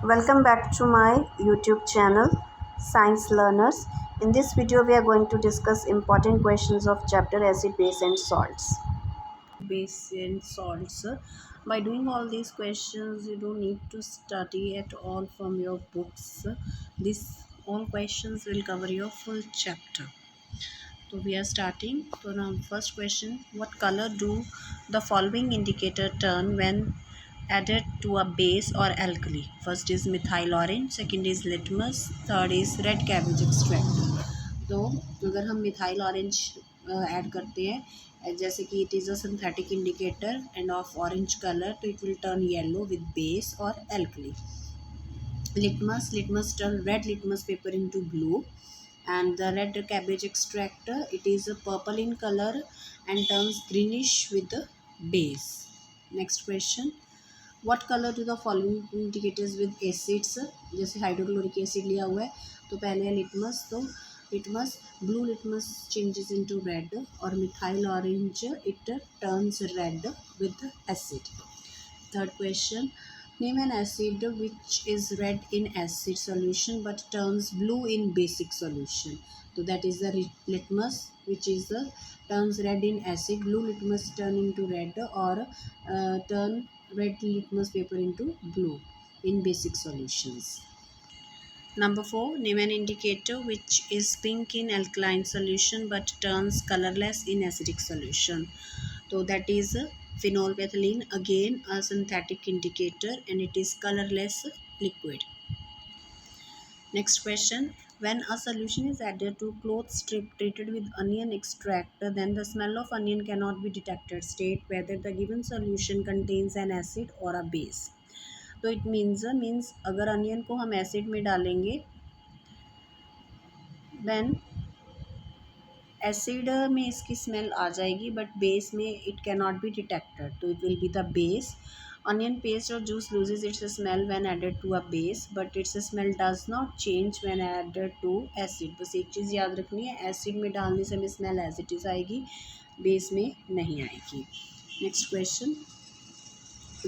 Welcome back to my YouTube channel Science Learners. In this video we are going to discuss important questions of chapter acid, base and salts. Base and salts. By doing all these questions you don't need to study at all from your books. These all questions will cover your full chapter. So we are starting. So now first question, what color do the following indicator turn when added to a base or alkali? First is methyl orange, second is litmus, third is red cabbage extract. तो अगर हम methyl orange add करते हैं जैसे कि it is a synthetic indicator and of orange colour, तो it will turn yellow with base और alkali. Litmus turn red litmus paper into blue, and the red cabbage extract, it is purple in color and turns greenish with the base. Next question, what color do the following indicators with acids? जैसे हाइड्रोक्लोरिक acid लिया हुआ है तो पहले है litmus, तो litmus blue litmus changes into red, और methyl orange it turns red with acid. Third question, name an acid which is red in acid solution but turns blue in basic solution. So that is the litmus, which is turns red in acid. Blue litmus turn into red, or turn red litmus paper into blue in basic solutions. Number 4, name an indicator which is pink in alkaline solution but turns colorless in acidic solution. So that is phenolphthalein, again a synthetic indicator, and it is colorless liquid. Next question, when a solution is added to cloth strip treated with onion extract, then the smell of onion cannot be detected. State whether the given solution contains an acid or a base. तो it means अगर onion को हम acid में डालेंगे then acid में इसकी smell आ जाएगी, बट बेस में it cannot be detected, तो it will be the base. Onion paste or juice loses its smell when added to a base, but its smell does not change when added to acid. बस एक चीज़ याद रखनी है, acid में डालने से हमें स्मेल एज इट इज़ आएगी, बेस में नहीं आएगी. Next question,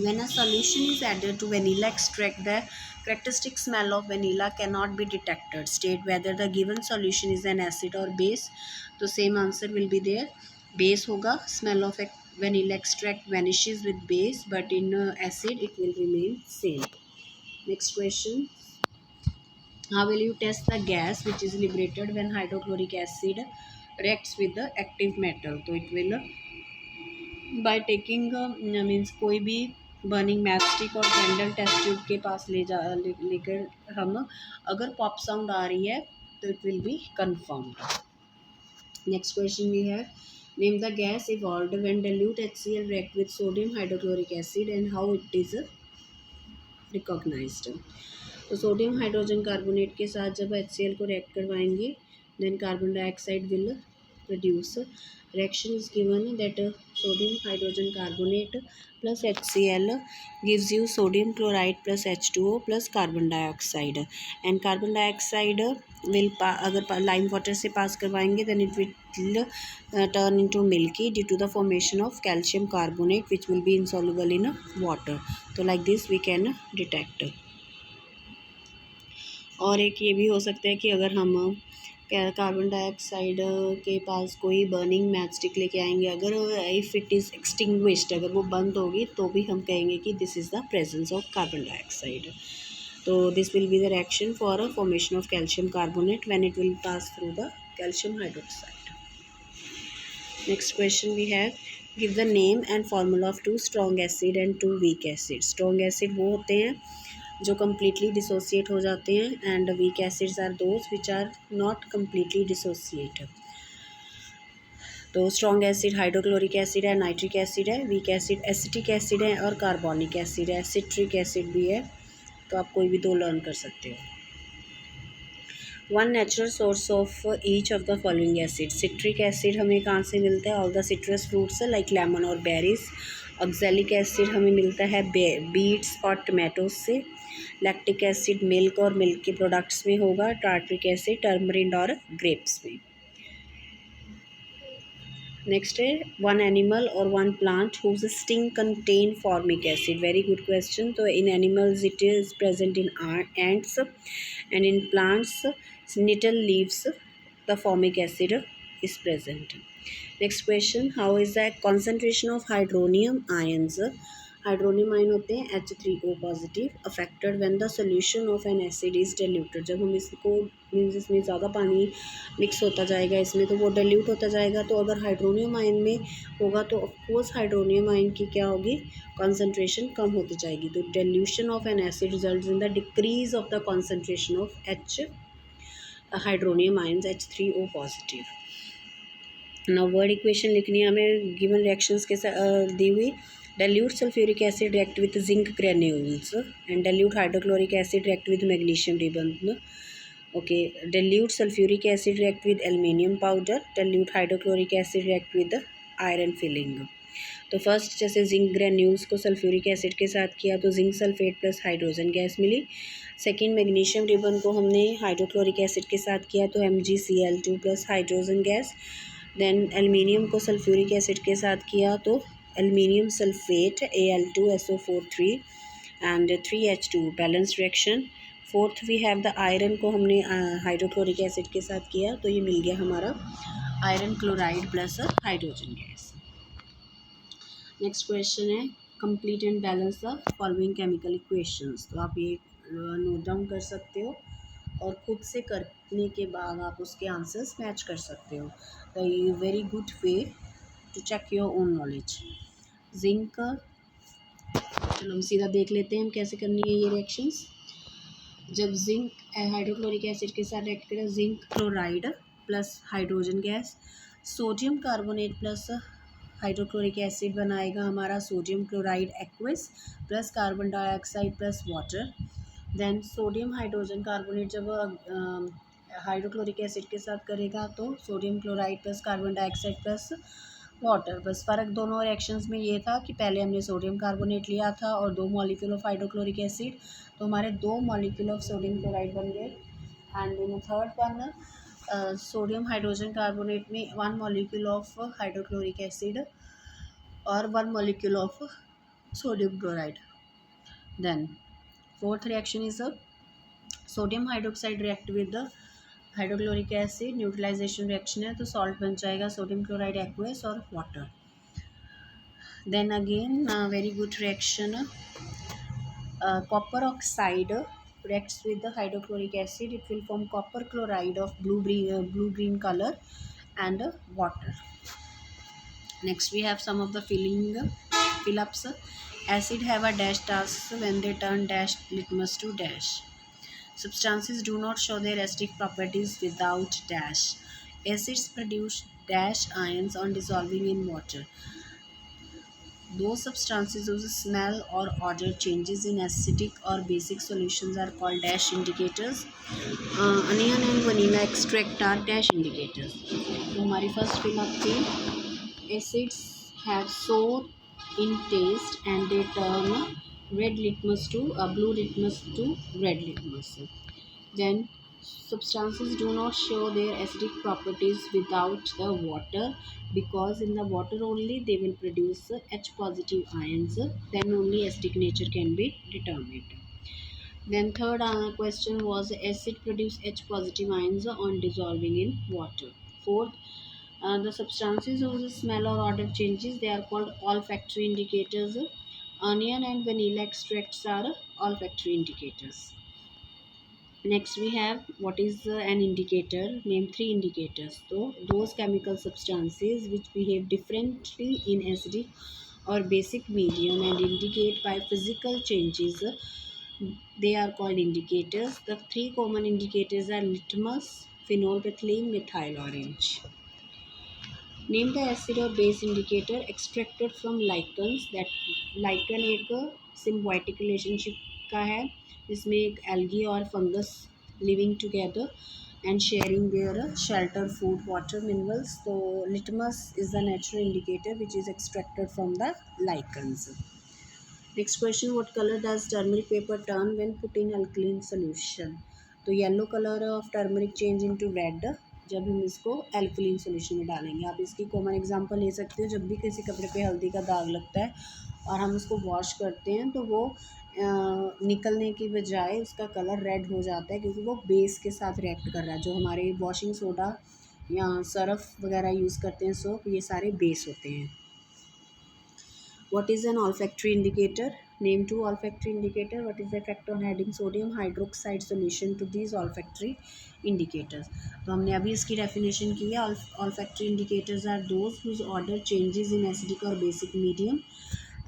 when a solution is added to vanilla extract, the characteristic smell of vanilla cannot be detected. State whether the given solution is an acid or base. तो same answer will be there, base होगा. Smell of vanilla extract vanishes with base, but in acid it will remain same. Next question, how will you test the gas which is liberated when hydrochloric acid reacts with the active metal? तो it will by taking means कोई भी burning matchstick और candle test tube के पास लेकर हम अगर pop sound आ रही है तो it will be confirmed. Next question we have, name the gas evolved when dilute HCl react with sodium hydrochloric acid and how it is recognised. तो sodium hydrogen carbonate के साथ जब HCl को react करवाएंगे then carbon dioxide will produce. Reaction is given that sodium hydrogen carbonate plus HCl gives you sodium chloride plus H2O plus carbon dioxide, and carbon dioxide will अगर lime water से पास करवाएंगे then it will turn into milky due to the formation of calcium carbonate which will be insoluble in water. तो like this we can detect. और एक ये भी हो सकता है कि अगर हम कार्बन डाइऑक्साइड के पास कोई बर्निंग मैच स्टिक लेके आएंगे, अगर इफ़ इट इज़ एक्सटिंग्विश्ड, अगर वो बंद होगी तो भी हम कहेंगे कि this is the presence of carbon dioxide. तो this will be the reaction for a formation of calcium carbonate when it will pass through the calcium hydroxide. Next question we have, give the name and formula of 2 strong acid and 2 weak acid. Strong acid वो होते हैं जो completely dissociate हो जाते हैं, and weak acids are those which are not completely dissociate. तो strong acid hydrochloric acid है, nitric acid है, वीक एसिड एसिटिक एसिड है और कार्बोनिक एसिड है, सिट्रिक एसिड भी है. तो आप कोई भी दो लर्न कर सकते हो. One natural source of each of the following acid. Citric acid हमें कहाँ से मिलता है? All the citrus fruits like lemon और बेरीज. ऑक्जेलिक एसिड हमें मिलता है बीट्स और टमाटोज से. लैक्टिक एसिड मिल्क और मिल्क के प्रोडक्ट्स में होगा. टार्ट्रिक एसिड टर्मरिन और ग्रेप्स में. नेक्स्ट है वन एनिमल और one plant whose sting contain formic acid. Very good question. तो in animals it is present in ants and in plants nettle leaves the formic acid is present. Next question, how is the concentration of hydronium ions, hydronium ion होते हैं H3O positive, affected when the solution of N acid is diluted. जब हम इसको means इसमें ज़्यादा पानी mix होता जाएगा इसमें तो वो डाइल्यूट होता जाएगा. तो अगर हाइड्रोनियम आयन में होगा तो ऑफकोर्स हाइड्रोनियम आयन की क्या होगी, कॉन्सेंट्रेशन कम होती जाएगी. तो dilution of N acid results in the decrease of the concentration of hydronium ions H3O positive. Now word equation लिखनी है हमें गिवन रिएक्शंस के साथ दी हुई. dilute sulfuric acid react with zinc granules and dilute hydrochloric acid react with magnesium ribbon. Okay, dilute sulfuric acid react with aluminium powder, dilute hydrochloric acid react with iron filling. तो first जैसे zinc granules को sulphuric acid के साथ किया तो zinc sulphate plus hydrogen gas मिली. Second magnesium ribbon को हमने हाइड्रोक्लोरिक एसिड के साथ किया तो MgCl2 plus hydrogen gas. Then aluminium को सल्फ्यूरिक एसिड के साथ किया तो aluminium sulphate Al2SO4 3 and 3H2 balance reaction. Fourth we have the iron को हमने हाइड्रोक्लोरिक एसिड के साथ किया तो ये मिल गया हमारा iron chloride plus hydrogen gas. Next question है complete and balance the following chemical equations. तो आप ये नोट डाउन कर सकते हो और खुद से करने के बाद आप उसके आंसर्स मैच कर सकते हो. तो ये very good way to check your own knowledge. Zinc, चलो हम सीधा देख लेते हैं हम कैसे करनी है ये रिएक्शंस. जब जिंक हाइड्रोक्लोरिक एसिड के साथ रिएक्ट करें zinc chloride plus hydrogen gas, sodium carbonate plus hydrochloric acid बनाएगा हमारा sodium chloride aqueous plus carbon dioxide plus water. Then sodium hydrogen carbonate जब हाइड्रोक्लोरिक एसिड के साथ करेगा तो sodium chloride plus carbon dioxide plus water. बस फ़र्क दोनों रिएक्शंस में ये था कि पहले हमने सोडियम कार्बोनेट लिया था और 2 मॉलिक्यूल ऑफ हाइड्रोक्लोरिक एसिड, तो हमारे 2 मॉलिक्यूल ऑफ सोडियम क्लोराइड बन गए. And in third one sodium hydrogen carbonate में 1 मॉलिक्यूल ऑफ हाइड्रोक्लोरिक एसिड और 1 molecule of sodium chloride. Then fourth reaction is sodium hydroxide react with the hydrochloric acid, neutralisation reaction है तो salt बन जाएगा sodium chloride aqueous और water. Then again very good reaction copper oxide reacts with the hydrochloric acid, it will form copper chloride of blue green color and water. Next we have some of the fill ups. Acid have a dash task when they turn dash litmus to dash. Substances do not show their acidic properties without dash. Acids produce dash ions on dissolving in water. Those substances whose smell or odor changes in acidic or basic solutions are called dash indicators. Onion and vanilla extract are dash indicators. तो हमारी first fill up थी acids have sour in taste and they turn red litmus to blue litmus to red litmus. Then substances do not show their acidic properties without the water because in the water only they will produce H positive ions, then only acidic nature can be determined. Then third question was acid produce H positive ions on dissolving in water. Fourth, the substances whose smell or odor changes they are called olfactory indicators. Onion and vanilla extracts are olfactory indicators. Next we have what is an indicator. Name 3 indicators. So those chemical substances which behave differently in acidic or basic medium and indicate by physical changes, they are called indicators. The 3 common indicators are litmus, phenolphthalein, methyl orange. Name the acid or base indicator extracted from lichens. That lichen एक symbiotic relationship का है जिसमें एक algae और fungus living together and sharing their shelter, food, water, minerals. So litmus is the natural indicator which is extracted from the lichens. Next question, what color does turmeric paper turn when put in alkaline solution? तो yellow color of turmeric change into red जब हम इसको alkaline solution में डालेंगे। आप इसकी common example ले सकते हो, जब भी किसी कपड़े पे हल्दी का दाग लगता है और हम उसको वॉश करते हैं तो वो निकलने की बजाय उसका कलर रेड हो जाता है, क्योंकि वो बेस के साथ रिएक्ट कर रहा है। जो हमारे वॉशिंग सोडा या सर्फ वगैरह यूज़ करते हैं, सोप, ये सारे बेस होते हैं। What is an olfactory indicator? Name two olfactory indicator. What is the effect on adding sodium hydroxide solution to these olfactory indicators? तो हमने अभी इसकी डेफिनेशन की है। Olfactory indicators are those whose odor changes in acidic or basic medium,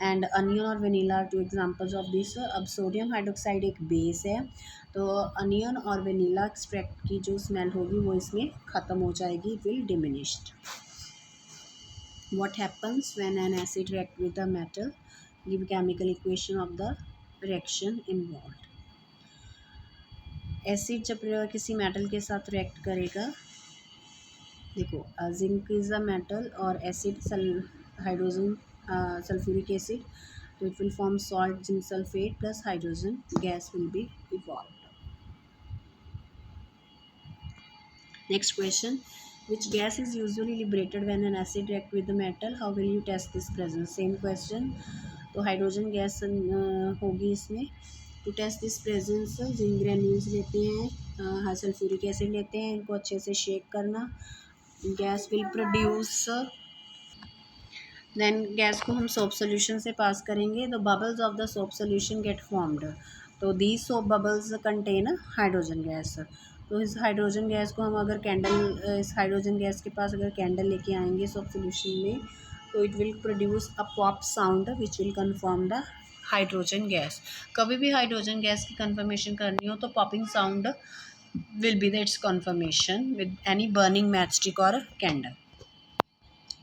and onion और vanilla two examples of this. अब sodium hydroxide एक base है, तो अनियन और वेनीला एक्सट्रैक्ट की जो स्मेल होगी वो इसमें ख़त्म हो जाएगी, it will diminished. What happens when an acid react with a metal? Give chemical equation of the reaction involved. Acid जब किसी मेटल के साथ रिएक्ट करेगा, देखो जिंक इज़ अ मेटल और एसिड हाइड्रोजन सल्फ्यूरिक एसिड, तो it will form salt zinc sulphate plus hydrogen gas will be evolve. Next question. Which gas is usually liberated when an acid react with the metal? How will you test this presence? Same question. तो hydrogen gas होगी इसमें. To test this presence zinc granules लेते हैं, high sulphuric acid लेते हैं, इनको अच्छे से शेक करना. Gas will produce. Then gas को हम सोप सोल्यूशन से पास करेंगे, तो bubbles of the soap solution get formed. तो these soap bubbles contain hydrogen gas. तो इस हाइड्रोजन गैस को हम अगर कैंडल, इस हाइड्रोजन गैस के पास अगर कैंडल लेके आएंगे सोप सोल्यूशन में, तो it will produce a pop sound which will confirm the hydrogen gas. कभी भी हाइड्रोजन गैस की कन्फर्मेशन करनी हो तो popping sound will be the its confirmation with any burning matchstick और candle.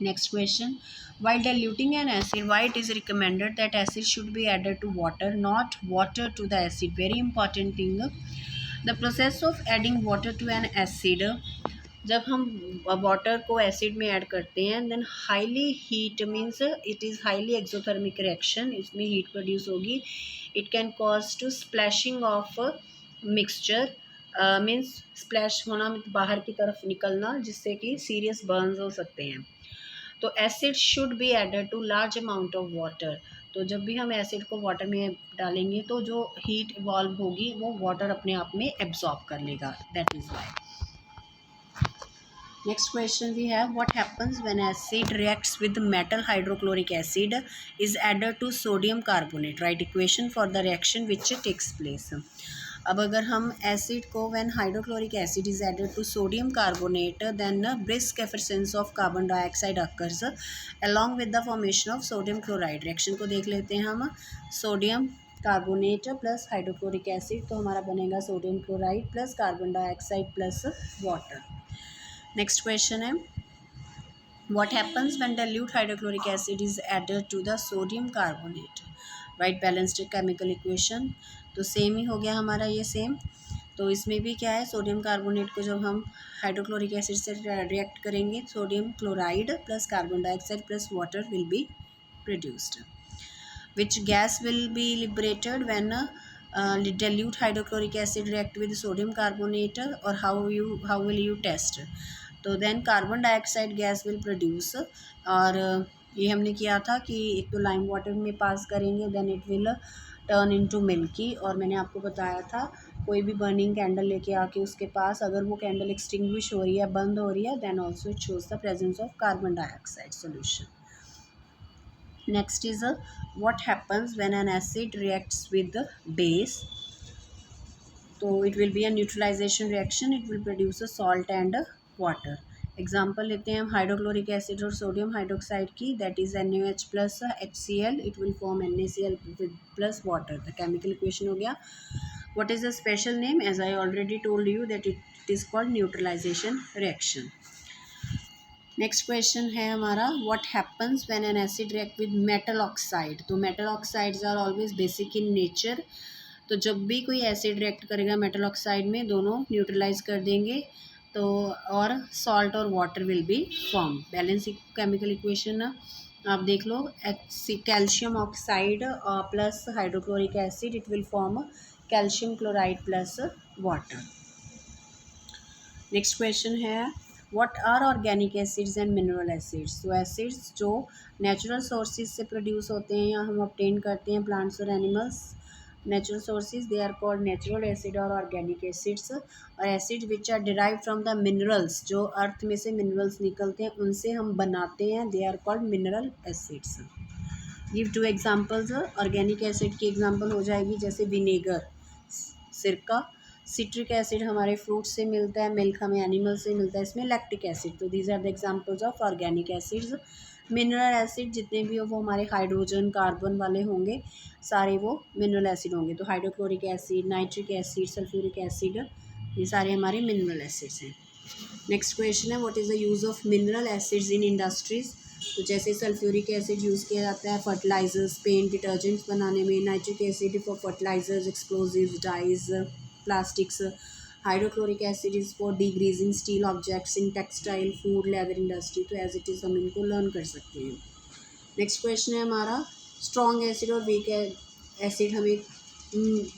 Next question. While diluting an acid, why it is recommended that acid should be added to water, not water to the acid? Very important thing. The process of adding water to an acid, जब हम water को acid में add करते हैं, then highly heat means it is highly exothermic reaction, इसमें heat produce होगी. It can cause to splashing of mixture, means splash होना, बाहर की तरफ निकलना, जिससे कि सीरियस बर्न्स हो सकते हैं. तो acid should be added to large amount of water. तो जब भी हम एसिड को वाटर में डालेंगे तो जो हीट इवॉल्व होगी वो वाटर अपने आप में एब्जॉर्ब कर लेगा. That is why. Next question we have. What happens when acid reacts with metal hydrochloric acid is added to sodium carbonate? Write equation for the reaction which takes place. अब अगर हम acid को when hydrochloric acid is added to sodium carbonate, then brisk efficiency of carbon dioxide occurs along with the formation of sodium chloride. Reaction को देख लेते हैं हम. Sodium carbonate plus hydrochloric acid, तो हमारा बनेगा sodium chloride plus carbon dioxide plus water. Next question है. What happens when dilute hydrochloric acid is added to the sodium carbonate? Write balanced chemical equation. तो सेम ही हो गया हमारा ये same. तो इसमें भी क्या है, सोडियम कार्बोनेट को जब हम हाइड्रोक्लोरिक एसिड से रिएक्ट करेंगे, sodium chloride plus carbon dioxide plus water will be produced. Which gas will be liberated when dilute hydrochloric acid react with sodium carbonate, or how will you test? तो then carbon dioxide gas will produce. और ये हमने किया था कि एक तो lime water में पास करेंगे, then it will turn into milky. और मैंने आपको बताया था कोई भी बर्निंग कैंडल लेके आके उसके पास अगर वो कैंडल एक्सटिंग्विश हो रही है, बंद हो रही है, then also it shows the presence of carbon dioxide solution. Next is what happens when an acid reacts with the base. So it will be a neutralization reaction. It will produce a salt and water. Example लेते हैं हम hydrochloric acid और sodium hydroxide की. That is NaOH plus HCl. It will form NaCl with plus water. The chemical equation हो गया. What is the special name? As I already told you that it is called neutralization reaction. Next question है हमारा. What happens when an acid react with metal oxide? तो metal oxides are always basic in nature. तो जब भी कोई acid react करेगा metal oxide में, दोनों न्यूट्रलाइज कर देंगे, तो और सॉल्ट और water will be form. Balance chemical equation आप देख लो. Calcium oxide plus hydrochloric acid, it will form calcium chloride plus water. Next question है what are organic acids and mineral acids? तो एसिड्स जो नेचुरल सोर्सेज से produce होते हैं या हम ऑब्टेन करते हैं प्लांट्स और animals, natural sources, they are called natural acid और ऑर्गेनिक एसिड्स। और acid which are derive from the minerals, जो अर्थ में से मिनरल्स निकलते हैं उनसे हम बनाते हैं, they are called mineral acids. Give two examples. Organic acid की एग्जाम्पल हो जाएगी जैसे विनेगर, सिरका। सिट्रिक एसिड हमारे फ्रूट से मिलता है, मिल्क हमें एनिमल से मिलता है, इसमें लैक्टिक एसिड। तो these are the examples of organic acids. Mineral acid जितने भी हो वो हमारे हाइड्रोजन कार्बन वाले होंगे, सारे वो मिनरल एसिड होंगे। तो hydrochloric acid, nitric acid, sulphuric acid, ये सारे हमारे मिनरल एसिड्स हैं। नेक्स्ट क्वेश्चन है what is the use of mineral acids in industries? तो जैसे सल्फ्यूरिक एसिड यूज़ किया जाता है फर्टिलाइजर्स, पेंट, डिटर्जेंट्स बनाने में। Nitric acid for fertilizers, explosives, dyes, plastics. Hydrochloric acid is for degreasing steel objects in textile, food, leather industry. तो as it is हम इनको लर्न कर सकते हैं। नेक्स्ट क्वेश्चन है हमारा स्ट्रॉन्ग एसिड और वीक एसिड हमें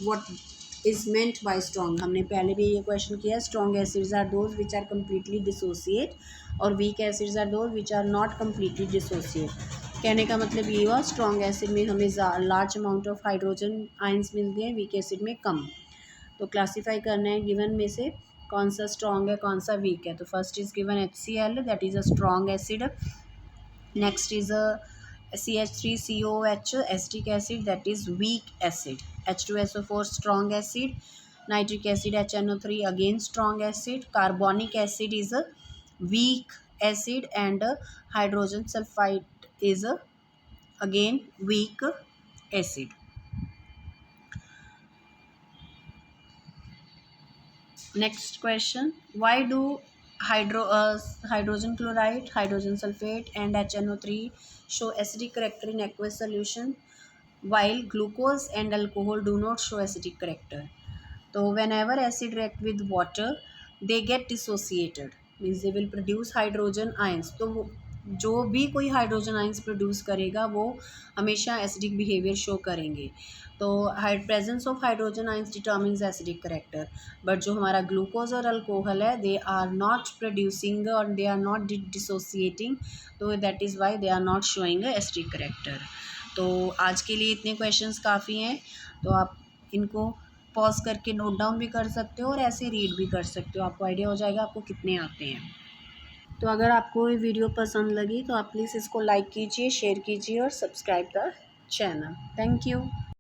what is meant by strong? हमने पहले भी ये क्वेश्चन किया। Strong acids are those which are completely dissociate और weak acids are those which are not completely dissociate. कहने का मतलब ये हुआ स्ट्रॉन्ग एसिड में हमें large amount of hydrogen ions मिलते हैं, वीक एसिड में कम। तो क्लासीफाई करना है गिवन में से कौन सा स्ट्रॉन्ग है कौन सा वीक है। तो first is given HCl, that is a strong acid. Next is CH3COH, acetic acid, that is weak acid. H2SO4, strong acid. Nitric acid, HNO3, again strong acid. Carbonic acid is a weak acid, and hydrogen sulfide is a again weak acid. Next question, why do hydrogen chloride, hydrogen sulfate, and HNO3 show acidic character in aqueous solution, while glucose and alcohol do not show acidic character? So whenever acid react with water, they get dissociated, means they will produce hydrogen ions. तो जो भी कोई hydrogen ions produce करेगा वो हमेशा acidic behaviour show करेंगे। तो presence of hydrogen ions determines acidic character. But जो हमारा ग्लूकोज और अल्कोहल है दे आर नॉट प्रोड्यूसिंग और दे आर नॉट डिसोसिएटिंग, तो that is why they are not showing acidic character. तो आज के लिए इतने क्वेश्चंस काफ़ी हैं, तो आप इनको पॉज करके नोट डाउन भी कर सकते हो और ऐसे रीड भी कर सकते हो, आपको आइडिया हो जाएगा आपको कितने आते हैं। तो अगर आपको ये वीडियो पसंद लगी तो आप प्लीज़ इसको लाइक कीजिए, शेयर कीजिए और subscribe the channel. Thank you.